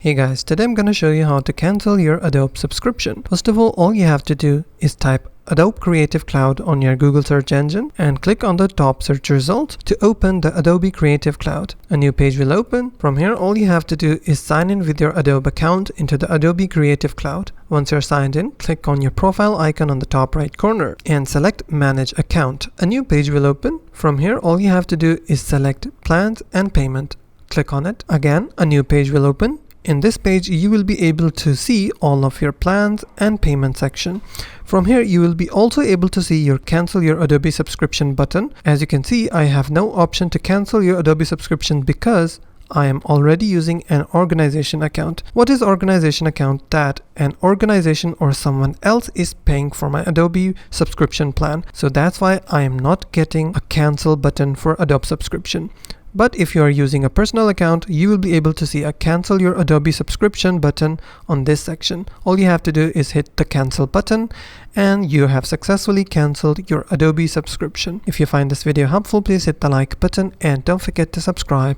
Hey guys, today I'm going to show you how to cancel your Adobe subscription. First of all you have to do is type Adobe Creative Cloud on your Google search engine and click on the top search result to open the Adobe Creative Cloud. A new page will open. From here, all you have to do is sign in with your Adobe account into the Adobe Creative Cloud. Once you're signed in, click on your profile icon on the top right corner and select Manage Account. A new page will open. From here, all you have to do is select Plans and Payment. Click on it. Again, a new page will open. In this page, you will be able to see all of your plans and payment section. From here, you will be also able to see your cancel your Adobe subscription button. As you can see, I have no option to cancel your Adobe subscription because I am already using an organization account. What is organization account? That an organization or someone else is paying for my Adobe subscription plan. So that's why I am not getting a cancel button for Adobe subscription. But if you are using a personal account, you will be able to see a cancel your Adobe subscription button on this section. All you have to do is hit the cancel button and you have successfully canceled your Adobe subscription. If you find this video helpful, please hit the like button and don't forget to subscribe.